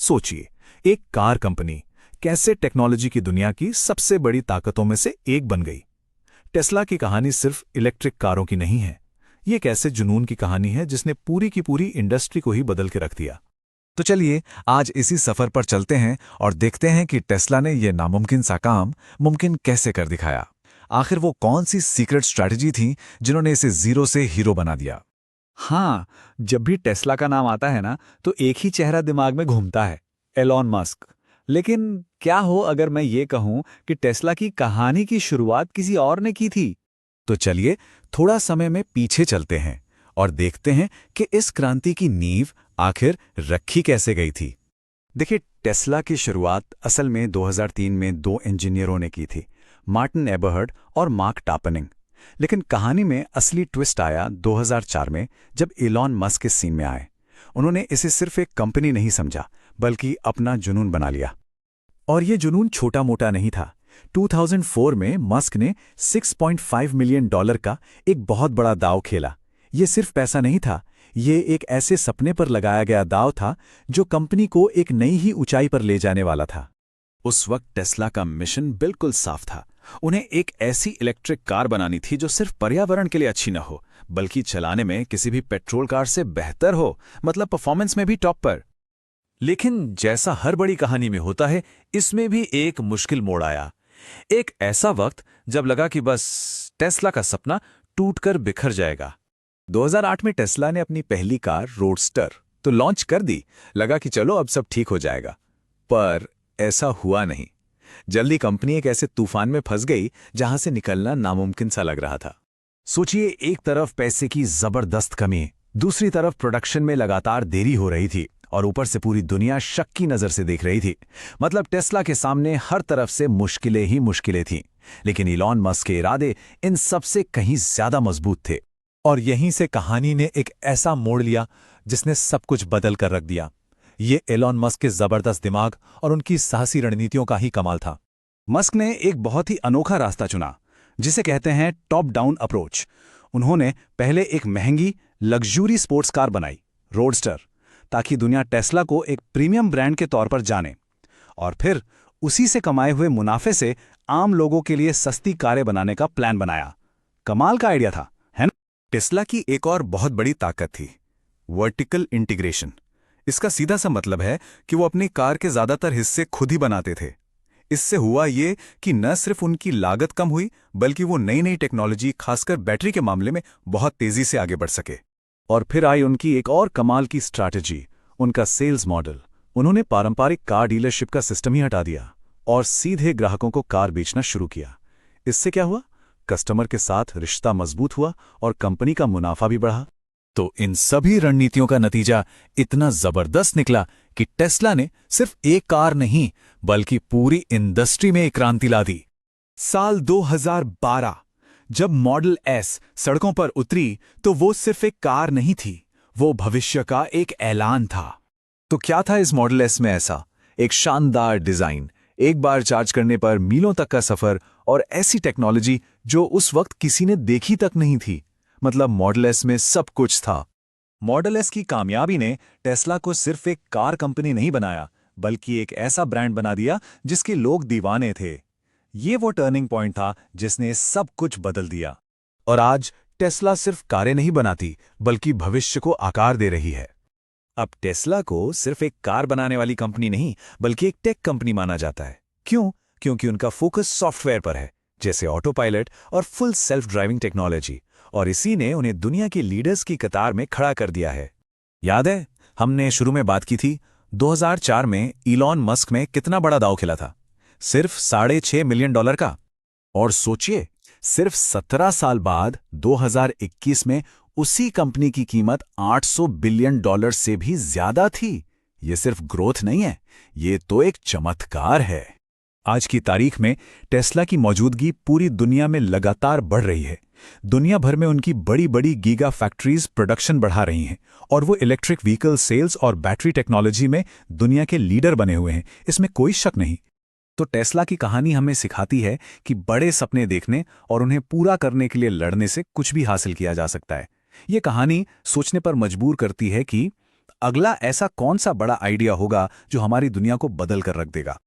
सोचिए, एक car company कैसे टेक्नोलॉजी की दुनिया की सबसे बड़ी ताकतों में से एक बन गई। टेस्ला की कहानी सिर्फ इलेक्ट्रिक कारों की नहीं है, ये एक ऐसे जुनून की कहानी है जिसने पूरी की पूरी इंडस्ट्री को ही बदल के रख दिया। तो चलिए आज इसी सफर पर चलते हैं और देखते हैं कि टेस्ला ने यह नामुमकिन सा काम मुमकिन कैसे कर दिखाया। आखिर वो कौन सी सीक्रेट स्ट्रैटेजी थी जिन्होंने इसे जीरो से हीरो बना दिया। हाँ, जब भी टेस्ला का नाम आता है ना तो एक ही चेहरा दिमाग में घूमता है, एलॉन मस्क। लेकिन क्या हो अगर मैं ये कहूं कि टेस्ला की कहानी की शुरुआत किसी और ने की थी। तो चलिए थोड़ा समय में पीछे चलते हैं और देखते हैं कि इस क्रांति की नींव आखिर रखी कैसे गई थी। देखिए, टेस्ला की शुरुआत असल में 2003 में दो इंजीनियरों ने की थी, मार्टिन एबरहर्ड और मार्क टापनिंग। लेकिन कहानी में असली ट्विस्ट आया 2004 में, जब इलॉन मस्क इस सीन में आए। उन्होंने इसे सिर्फ एक कंपनी नहीं समझा बल्कि अपना जुनून बना लिया। और ये जुनून छोटा मोटा नहीं था। 2004 में मस्क ने $6.5 मिलियन का एक बहुत बड़ा दांव खेला। ये सिर्फ पैसा नहीं था, ये एक ऐसे सपने पर लगाया गया दांव था जो कंपनी को एक नई ही ऊंचाई पर ले जाने वाला था। उस वक्त टेस्ला का मिशन बिल्कुल साफ था। उन्हें एक ऐसी इलेक्ट्रिक कार बनानी थी जो सिर्फ पर्यावरण के लिए अच्छी न हो, बल्कि चलाने में किसी भी पेट्रोल कार से बेहतर हो, मतलब परफॉर्मेंस में भी टॉप पर। लेकिन जैसा हर बड़ी कहानी में होता है, इसमें भी एक मुश्किल मोड़ आया। एक ऐसा वक्त जब लगा कि बस टेस्ला का सपना टूटकर बिखर जाएगा। 2008 में टेस्ला ने अपनी पहली कार रोडस्टर तो लॉन्च कर दी। लगा कि चलो अब सब ठीक हो जाएगा, पर ऐसा हुआ नहीं। जल्दी कंपनी एक ऐसे तूफान में फंस गई जहां से निकलना नामुमकिन सा लग रहा था। सोचिए, एक तरफ पैसे की जबरदस्त कमी, दूसरी तरफ प्रोडक्शन में लगातार देरी हो रही थी और ऊपर से पूरी दुनिया शक की नजर से देख रही थी। मतलब टेस्ला के सामने हर तरफ से मुश्किलें ही मुश्किलें थीं। लेकिन इलॉन मस्क के इरादे इन सबसे कहीं ज्यादा मजबूत थे। और यहीं से कहानी ने एक ऐसा मोड़ लिया जिसने सब कुछ बदल कर रख दिया। ये एलॉन मस्क के जबरदस्त दिमाग और उनकी साहसी रणनीतियों का ही कमाल था। मस्क ने एक बहुत ही अनोखा रास्ता चुना, जिसे कहते हैं टॉप डाउन अप्रोच। उन्होंने पहले एक महंगी लग्जरी स्पोर्ट्स कार बनाई, रोडस्टर, ताकि दुनिया टेस्ला को एक प्रीमियम ब्रांड के तौर पर जाने। और फिर उसी से कमाए हुए मुनाफे से आम लोगों के लिए सस्ती कारें बनाने का प्लान बनाया। कमाल का आइडिया था, है ना? टेस्ला की एक और बहुत बड़ी ताकत थी, वर्टिकल इंटीग्रेशन। इसका सीधा सा मतलब है कि वो अपनी कार के ज्यादातर हिस्से खुद ही बनाते थे। इससे हुआ ये कि न सिर्फ उनकी लागत कम हुई, बल्कि वो नई नई टेक्नोलॉजी, खासकर बैटरी के मामले में बहुत तेजी से आगे बढ़ सके। और फिर आई उनकी एक और कमाल की स्ट्रैटेजी, उनका सेल्स मॉडल। उन्होंने पारंपरिक कार डीलरशिप का सिस्टम ही हटा दिया और सीधे ग्राहकों को कार बेचना शुरू किया। इससे क्या हुआ? कस्टमर के साथ रिश्ता मजबूत हुआ और कंपनी का मुनाफा भी बढ़ा। तो इन सभी रणनीतियों का नतीजा इतना जबरदस्त निकला कि टेस्ला ने सिर्फ एक कार नहीं बल्कि पूरी इंडस्ट्री में एक क्रांति ला दी। साल 2012 जब मॉडल एस सड़कों पर उतरी तो वो सिर्फ एक कार नहीं थी, वो भविष्य का एक ऐलान था। तो क्या था इस मॉडल एस में ऐसा? एक शानदार डिजाइन, एक बार चार्ज करने पर मीलों तक का सफर और ऐसी टेक्नोलॉजी जो उस वक्त किसी ने देखी तक नहीं थी। मतलब मॉडल एस में सब कुछ था। मॉडल एस की कामयाबी ने टेस्ला को सिर्फ एक कार कंपनी नहीं बनाया, बल्कि एक ऐसा ब्रांड बना दिया जिसके लोग दीवाने थे। ये वो टर्निंग पॉइंट था जिसने सब कुछ बदल दिया। और आज टेस्ला सिर्फ कारें नहीं बनाती बल्कि भविष्य को आकार दे रही है। अब टेस्ला को सिर्फ एक कार बनाने वाली कंपनी नहीं बल्कि एक टेक कंपनी माना जाता है। क्यों? क्योंकि उनका फोकस सॉफ्टवेयर पर है, जैसे ऑटो पायलट और फुल सेल्फ ड्राइविंग टेक्नोलॉजी। और इसी ने उन्हें दुनिया के लीडर्स की कतार में खड़ा कर दिया है। याद है हमने शुरू में बात की थी, 2004 में इलॉन मस्क में कितना बड़ा दांव खेला था? सिर्फ $6.5 मिलियन का। और सोचिए, सिर्फ 17 साल बाद 2021 में उसी कंपनी की कीमत $800 बिलियन से भी ज्यादा थी। ये सिर्फ ग्रोथ नहीं है, ये तो एक चमत्कार है। आज की तारीख में टेस्ला की मौजूदगी पूरी दुनिया में लगातार बढ़ रही है। दुनिया भर में उनकी बड़ी बड़ी गीगा फैक्ट्रीज प्रोडक्शन बढ़ा रही हैं और वो इलेक्ट्रिक व्हीकल सेल्स और बैटरी टेक्नोलॉजी में दुनिया के लीडर बने हुए हैं, इसमें कोई शक नहीं। तो टेस्ला की कहानी हमें सिखाती है कि बड़े सपने देखने और उन्हें पूरा करने के लिए लड़ने से कुछ भी हासिल किया जा सकता है। ये कहानी सोचने पर मजबूर करती है कि अगला ऐसा कौन सा बड़ा आइडिया होगा जो हमारी दुनिया को बदल कर रख देगा।